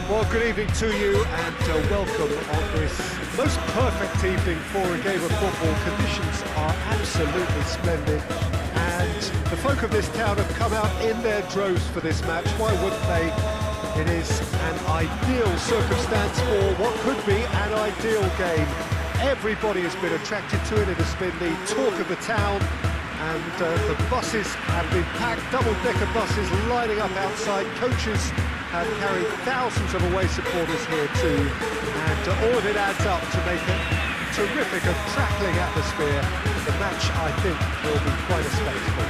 Well, good evening to you and welcome on this most perfect evening for a game of football. Conditions are absolutely splendid and the folk of this town have come out in their droves for this match. Why wouldn't they? It is an ideal circumstance for what could be an ideal game. Everybody has been attracted to it. It has been the talk of the town. And the buses have been packed, double-decker buses lining up outside. Coaches have carried thousands of away supporters here too. And all of it adds up to make a terrific and crackling atmosphere. The match, I think, will be quite a spectacle.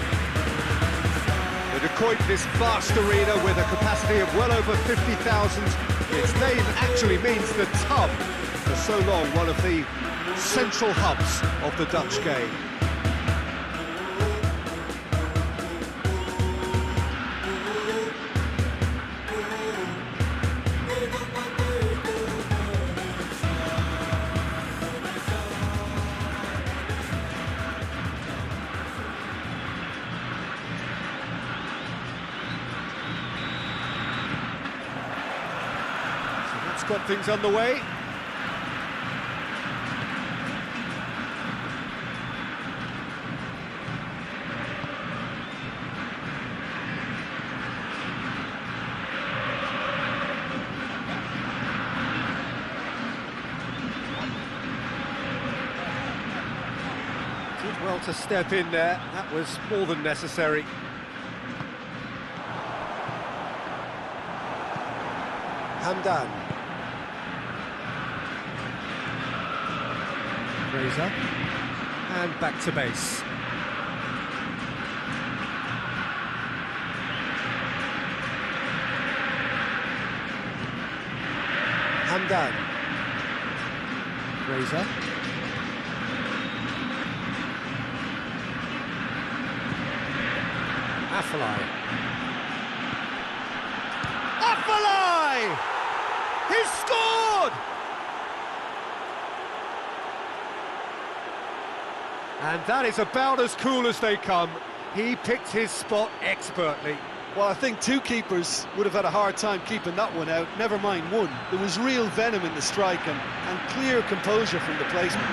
The De Kuip, this vast arena with a capacity of well over 50,000. Its name actually means the tub. For so long, one of the central hubs of the Dutch game. Got things underway. Did well to step in there. That was more than necessary. Hamdan. Razor, and back to base. Hamdan. Razor. Afellay! He's scored! And that is about as cool as they come. He picked his spot expertly. Well, I think two keepers would have had a hard time keeping that one out, never mind one. There was real venom in the strike and clear composure from the placement.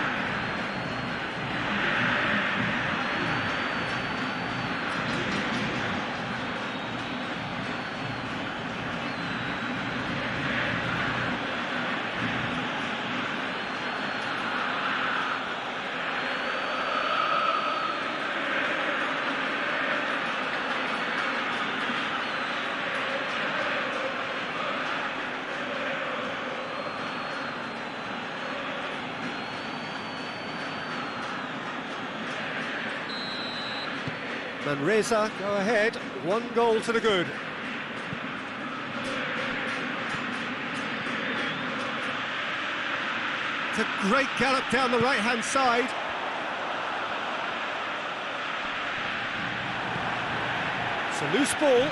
Manresa go ahead, 1 goal to the good. It's a great gallop down the right-hand side. It's a loose ball.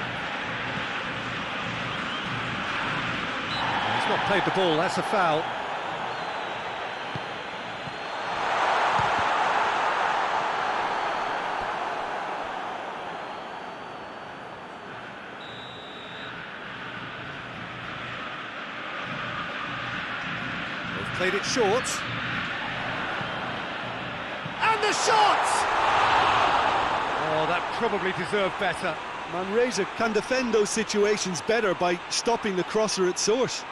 He's not played the ball, that's a foul. Played it short. And the shot! Oh, that probably deserved better. Manresa can defend those situations better by stopping the crosser at source.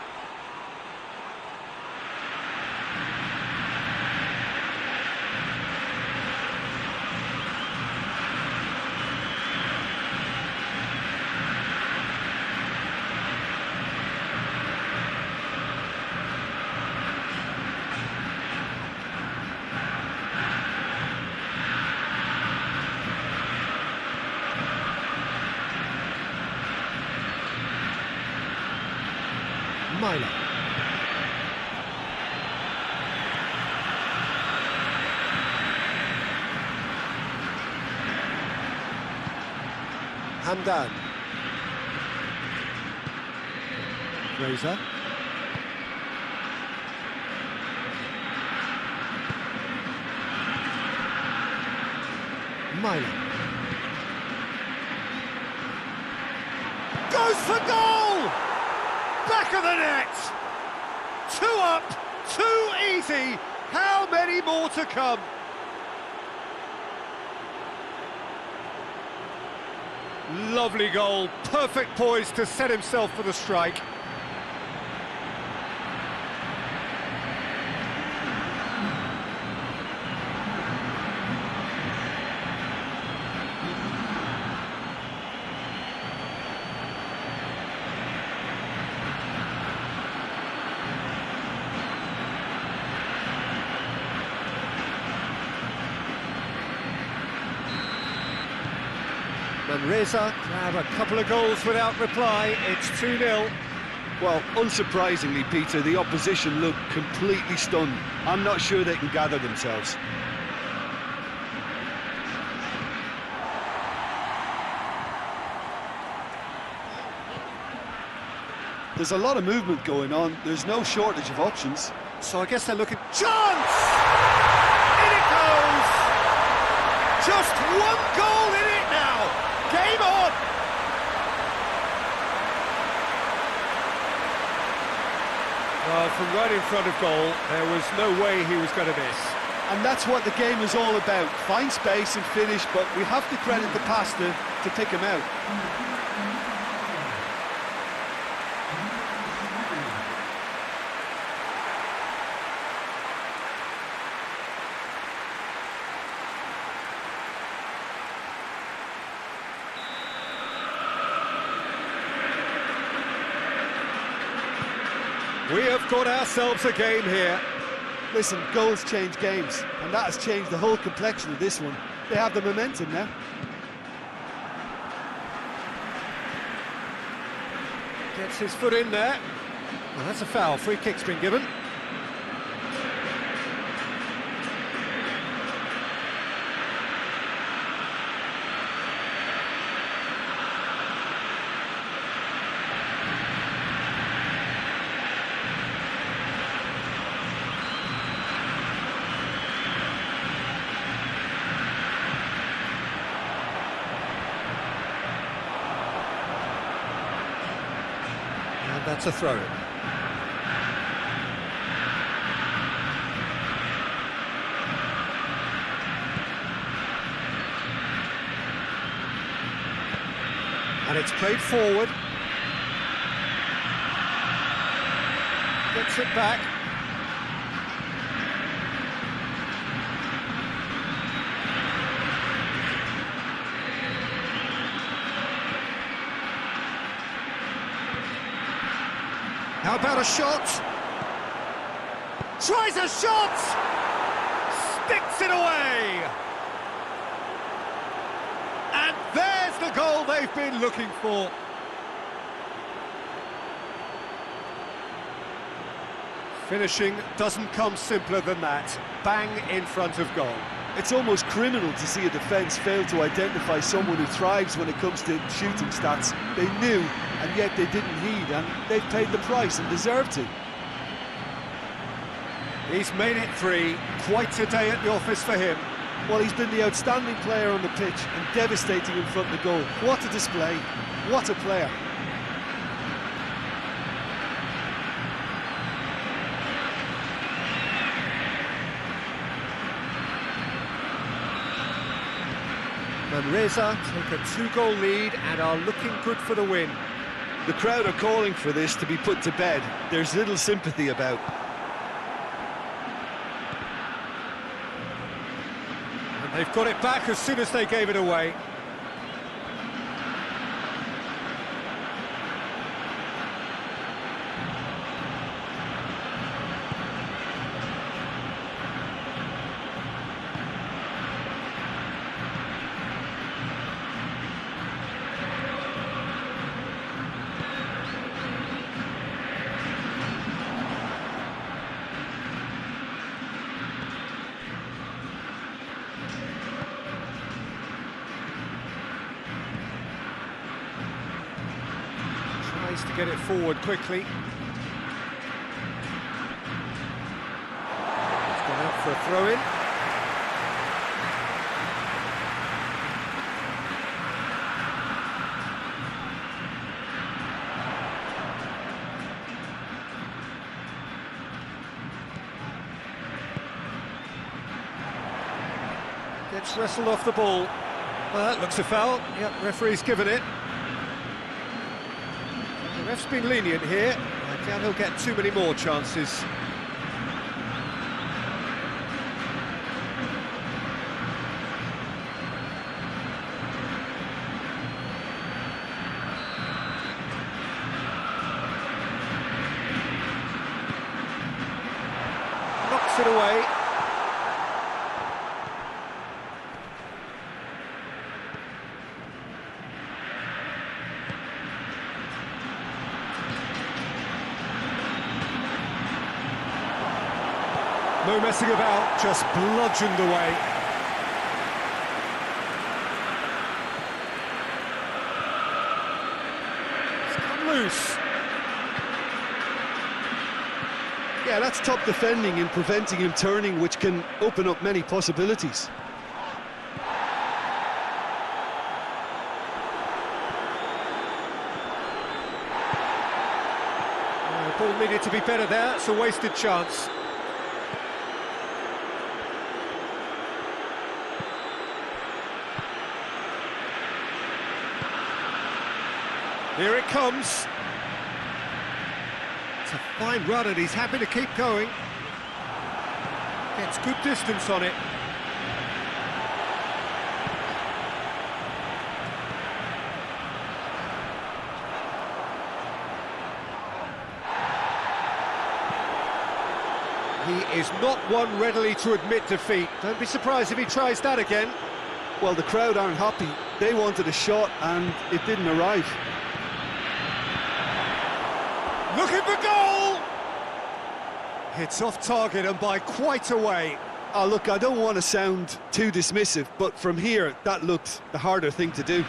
Myler. Hamdan. Razor. Myler. Goes for goal! Back back of the net! 2 up, 2 easy. How many more to come? Lovely goal, perfect poise to set himself for the strike. Manresa grab a couple of goals without reply. It's 2-0. Well, unsurprisingly, Peter, the opposition look completely stunned. I'm not sure they can gather themselves. There's a lot of movement going on. There's no shortage of options. So I guess they're looking... Chance! In it goes! Just 1 goal in it now! Game on! Well, from right in front of goal, there was no way he was going to miss. And that's what the game is all about. Find space and finish, but we have to credit the passer to pick him out. We have got ourselves a game here. Listen, goals change games, and that has changed the whole complexion of this one. They have the momentum now. Gets his foot in there. Well, that's a foul. Free kick's been given. And that's a throw-in. And it's played forward. Gets it back. How about a shot? Tries a shot! Sticks it away! And there's the goal they've been looking for. Finishing doesn't come simpler than that. Bang in front of goal. It's almost criminal to see a defence fail to identify someone who thrives when it comes to shooting stats. They knew, and yet they didn't heed, and they've paid the price and deserve to. He's made it 3. Quite a day at the office for him. Well, he's been the outstanding player on the pitch and devastating in front of the goal. What a display, what a player. Manresa take a 2-goal lead and are looking good for the win. The crowd are calling for this to be put to bed. There's little sympathy about. And they've got it back as soon as they gave it away. Tries to get it forward quickly. It's gone out for a throw-in. Gets wrestled off the ball. Well, that looks a foul. Yep, referee's given it. The ref's been lenient here. I doubt he'll get too many more chances. Knocks it away. No messing about, just bludgeoned away. It's come loose. Yeah, that's top defending and preventing him turning, which can open up many possibilities. The ball needed to be better there, it's a wasted chance. Here it comes. It's a fine run and he's happy to keep going. Gets good distance on it. He is not one readily to admit defeat. Don't be surprised if he tries that again. Well, the crowd aren't happy. They wanted a shot and it didn't arrive. Looking for goal! Hits off target and by quite a way. Oh, look, I don't want to sound too dismissive, but from here, that looked the harder thing to do.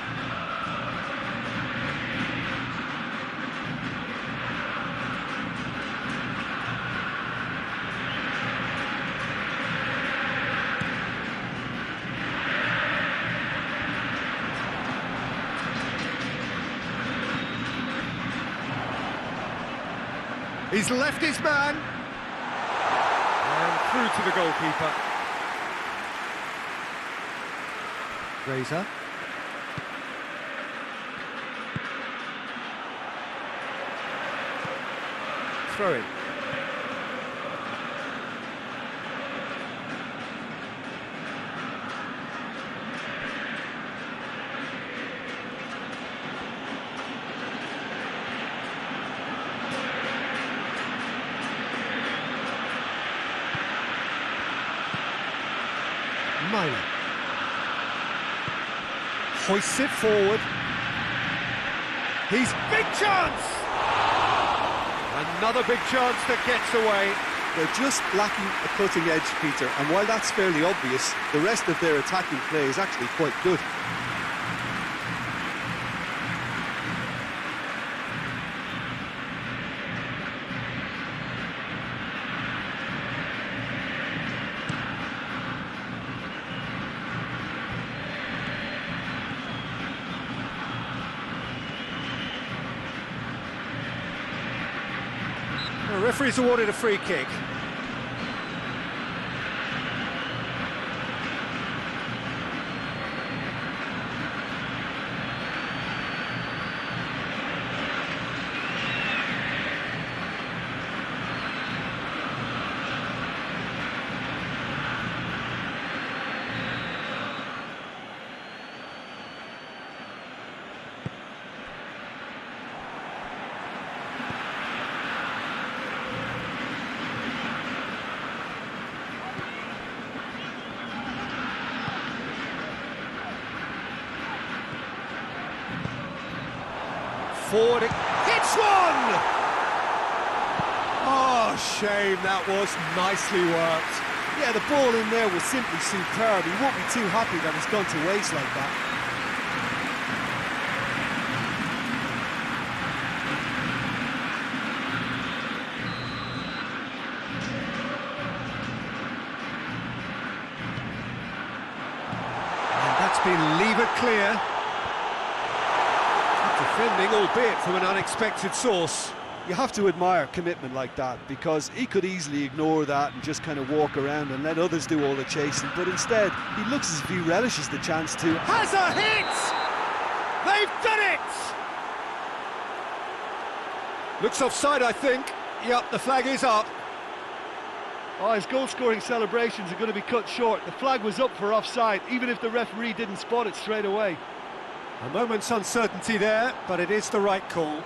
He's left his man. And through to the goalkeeper. Razor. Throw in. Minor. Hoists it forward. He's big chance! Another big chance that gets away. They're just lacking a cutting edge, Peter, and while that's fairly obvious, the rest of their attacking play is actually quite good. The referee's awarded a free kick. Forward, hits one! Oh, shame, that was nicely worked. Yeah, the ball in there was simply superb. He won't be too happy that it's gone to waste like that. And that's been levered clear. Defending, albeit from an unexpected source. You have to admire commitment like that, because he could easily ignore that and just kind of walk around and let others do all the chasing, but instead he looks as if he relishes the chance to. Has a hit! They've done it! Looks offside, I think. Yep, the flag is up. Oh, his goal-scoring celebrations are going to be cut short. The flag was up for offside, even if the referee didn't spot it straight away. A moment's uncertainty there, but it is the right call.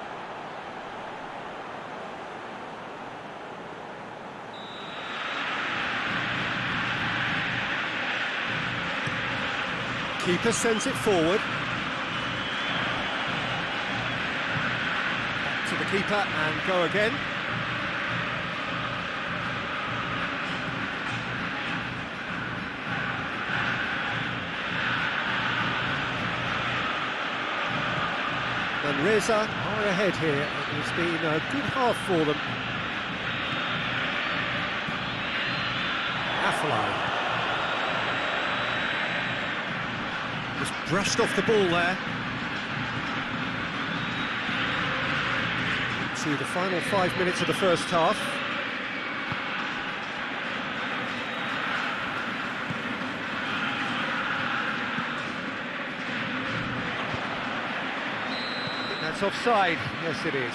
Keeper sends it forward. Back to the keeper and go again. And Reza are ahead here. It's been a good half for them. AFF just brushed off the ball there. To the final 5 minutes of the first half. That's offside. Yes, it is.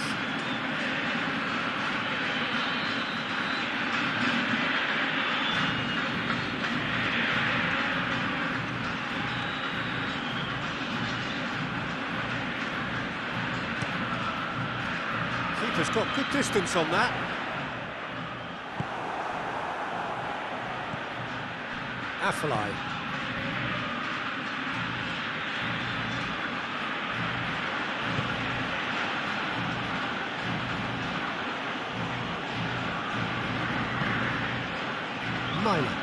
Keeper's got good distance on that. AFF. Myla.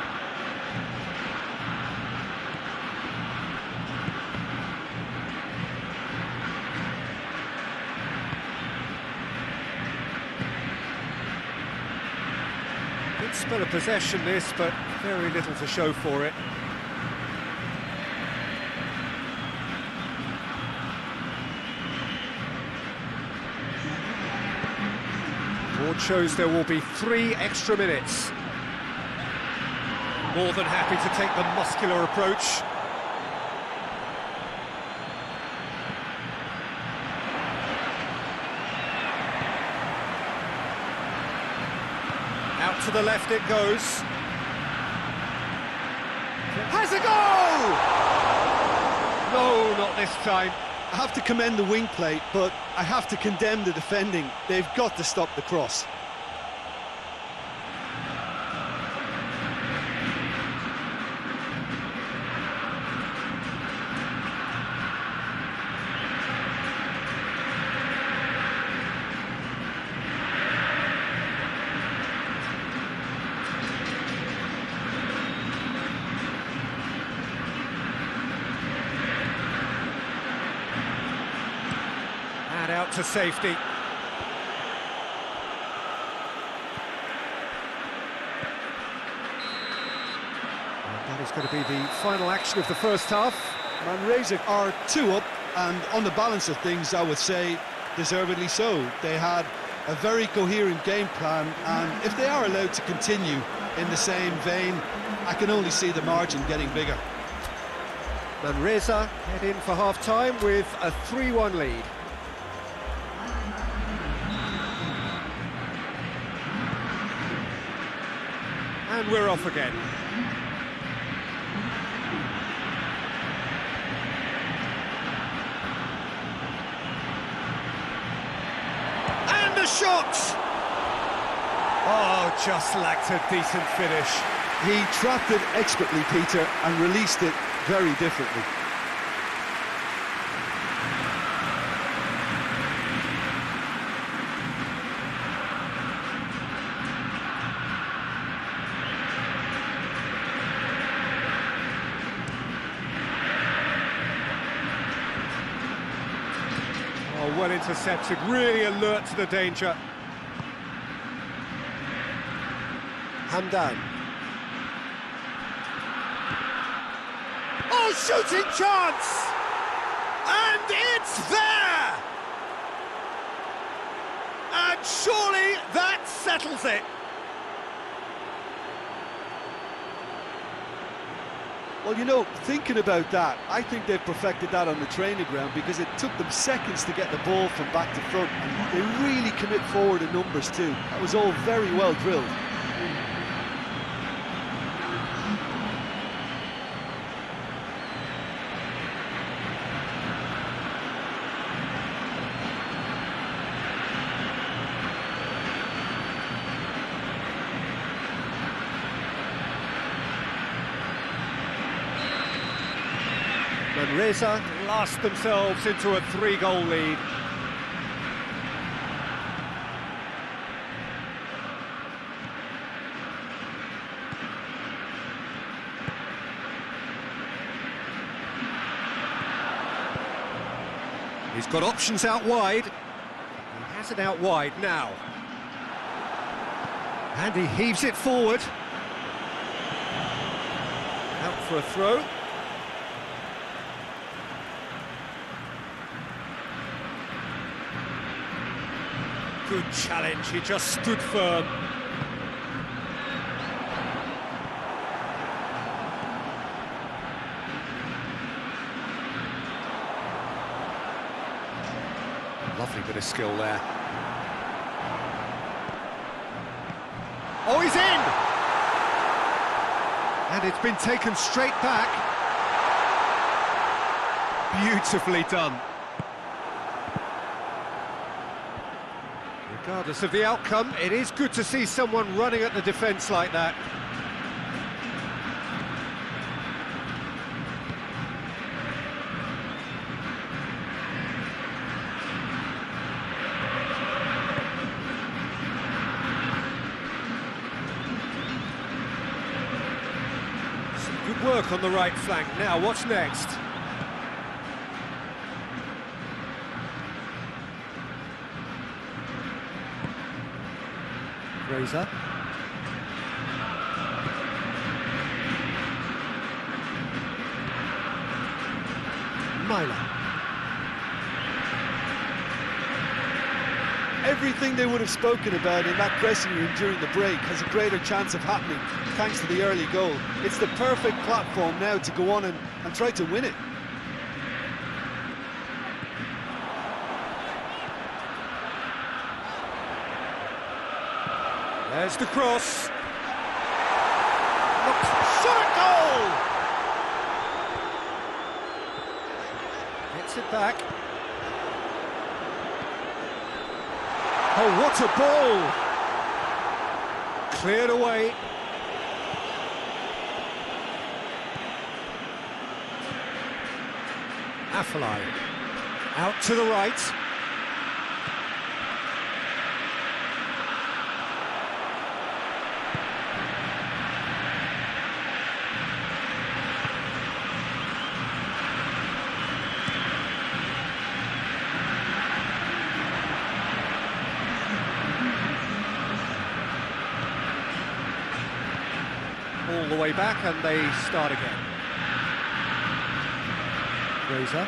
Good spell of possession this, but very little to show for it. Board shows there will be 3 extra minutes. More than happy to take the muscular approach. Out to the left it goes. Has a goal! No, not this time. I have to commend the wing play, but I have to condemn the defending. They've got to stop the cross. And out to safety. That is going to be the final action of the first half. Manresa are 2 up, and on the balance of things, I would say deservedly so. They had a very coherent game plan, and if they are allowed to continue in the same vein, I can only see the margin getting bigger. Manresa head in for half-time with a 3-1 lead. And we're off again. And the shot! Oh, just lacked a decent finish. He trapped it expertly, Peter, and released it very differently. Oh, well intercepted, really alert to the danger. Hamdan. Oh, shooting chance! And it's there! A And surely that settles it. Well, you know, thinking about that, I think they've perfected that on the training ground because it took them seconds to get the ball from back to front. And they really commit forward in numbers too. That was all very well drilled. Manresa last themselves into a 3-goal lead. He's got options out wide. He has it out wide now. And he heaves it forward. Out for a throw. Good challenge, he just stood firm. Lovely bit of skill there. Oh, he's in! And it's been taken straight back. Beautifully done. Regardless of the outcome, it is good to see someone running at the defence like that. Some good work on the right flank. Now, what's next? Razor. Myla. Everything they would have spoken about in that dressing room during the break has a greater chance of happening thanks to the early goal. It's the perfect platform now to go on and try to win it. There's the cross. Shot at goal! Gets it back. Oh, what a ball! Cleared away. Affalai. Out to the right. All the way back, and they start again. Razor.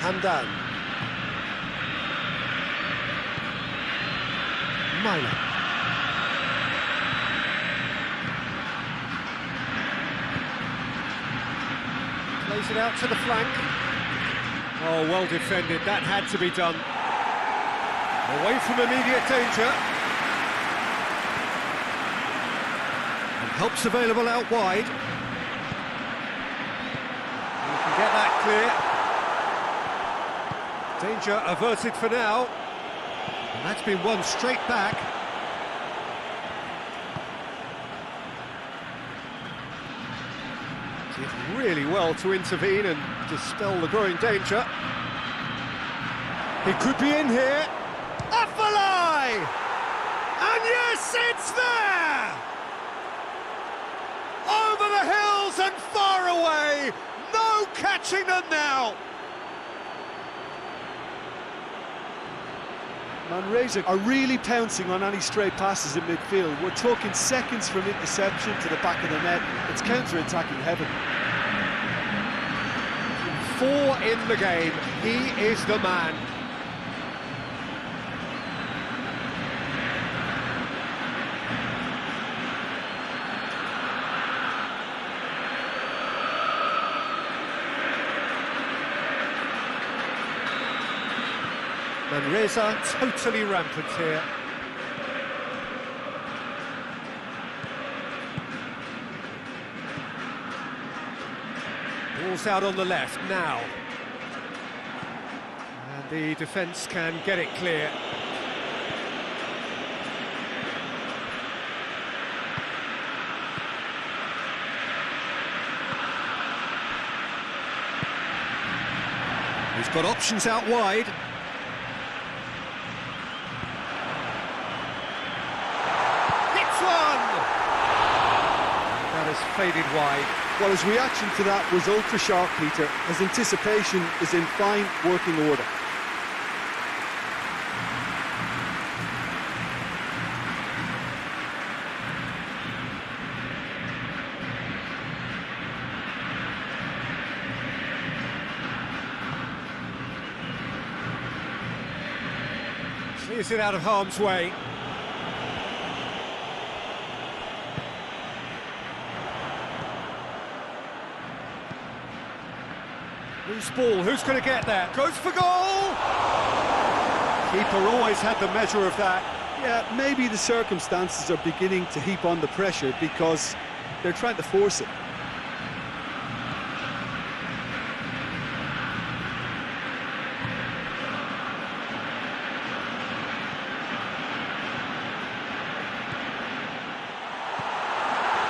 Hamdan. Myla. Plays it out to the flank. Oh, well defended. That had to be done. Away from immediate danger. Help's available out wide. You can get that clear. Danger averted for now. And that's been won straight back. Did really well to intervene and dispel the growing danger. He could be in here. Affalai! And yes, it's there! Over the hills and far away, no catching them now. Manresa are really pouncing on any stray passes in midfield. We're talking seconds from interception to the back of the net. It's counter-attacking heaven. 4 in the game. He is the man. Manresa totally rampant here. Ball's out on the left now. And the defence can get it clear. He's got options out wide. Faded wide. Well, his reaction to that was ultra sharp, Peter. His anticipation is in fine working order. Clears it out of harm's way. Loose ball, who's going to get there? Goes for goal! Keeper always had the measure of that. Yeah, maybe the circumstances are beginning to heap on the pressure because they're trying to force it.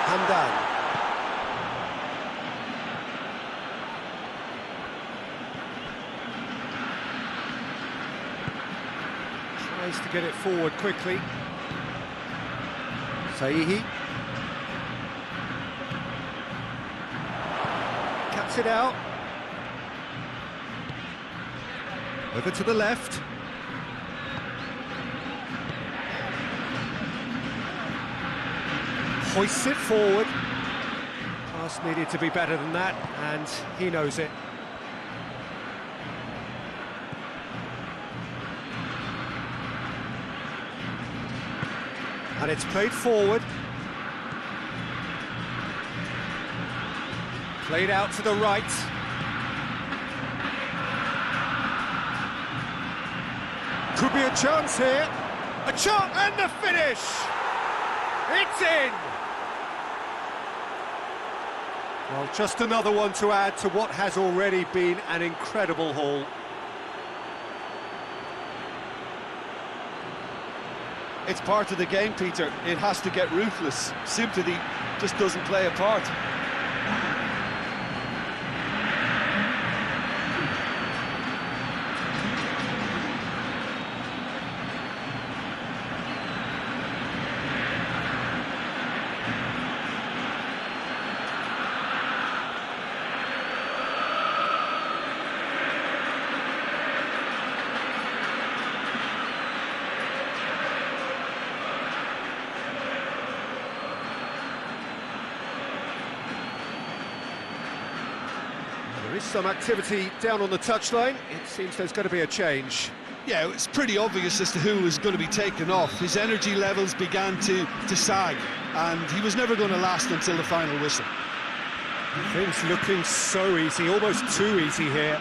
Hamdan. Tries to get it forward quickly. Saihi. Cuts it out. Over to the left. Hoists it forward. Pass needed to be better than that, and he knows it. And it's played forward. Played out to the right. Could be a chance here. A chance and the finish! It's in! Well, just another one to add to what has already been an incredible haul. It's part of the game, Peter. It has to get ruthless. Sympathy just doesn't play a part. There is some activity down on the touchline. It seems there's going to be a change. Yeah, it's pretty obvious as to who was going to be taken off. His energy levels began to sag, and he was never going to last until the final whistle. Things looking so easy, almost too easy here.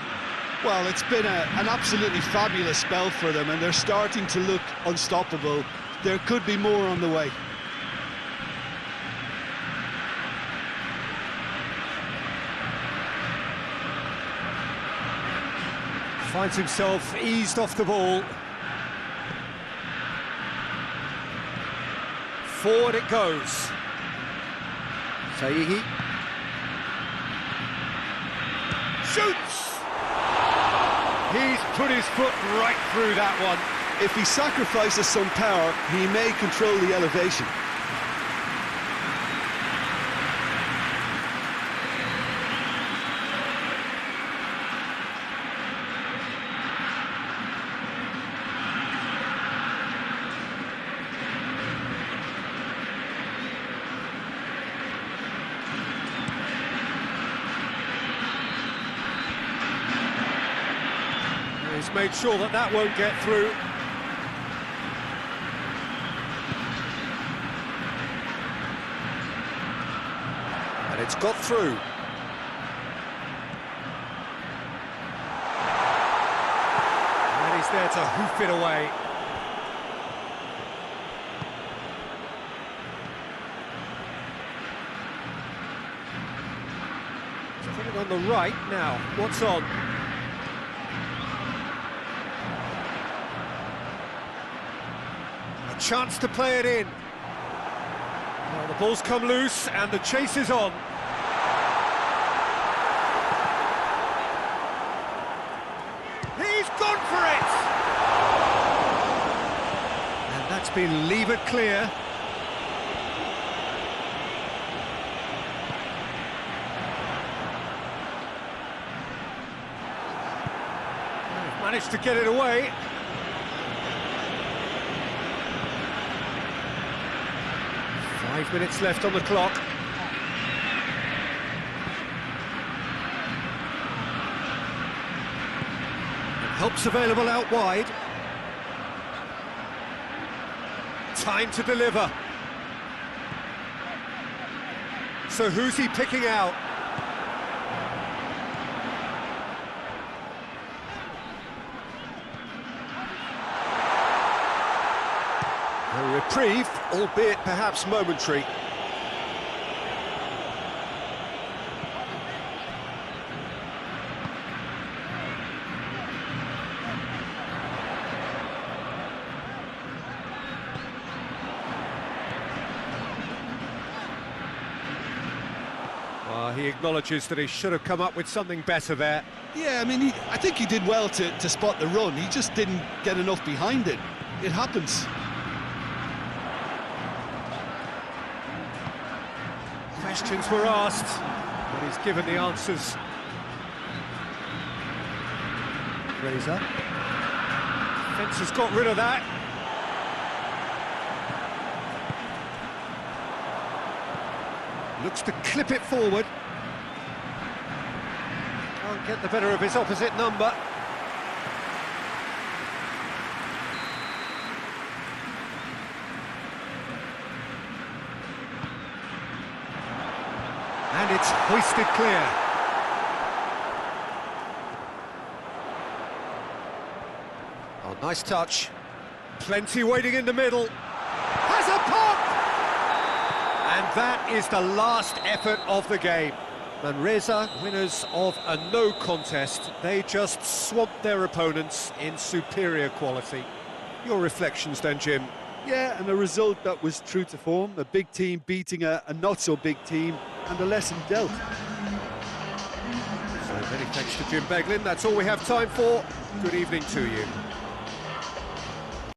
Well, it's been an absolutely fabulous spell for them, and they're starting to look unstoppable. There could be more on the way. Finds himself eased off the ball. Forward it goes. Saihi. Shoots! He's put his foot right through that one. If he sacrifices some power, he may control the elevation. made sure that that won't get through. And it's got through. And he's there to hoof it away. He's put it on the right now. What's on? A chance to play it in. Well, the ball's come loose and the chase is on. He's gone for it! And that's been levered clear. They've managed to get it away. Five minutes left on the clock. Help's available out wide. Time to deliver. So who's he picking out? A reprieve, albeit perhaps momentary. He acknowledges that he should have come up with something better there. Yeah, I mean, I think he did well to spot the run. He just didn't get enough behind it. It happens. Questions were asked, but he's given the answers. Fraser. Fence has got rid of that. Looks to clip it forward. Can't get the better of his opposite number. And it's hoisted clear. Oh, nice touch. Plenty waiting in the middle. Has a pop! And that is the last effort of the game. Manresa, winners of a no contest. They just swamped their opponents in superior quality. Your reflections then, Jim? Yeah, and a result that was true to form. A big team beating a not-so-big team, and a lesson dealt. So many thanks to Jim Beglin. That's all we have time for. Good evening to you.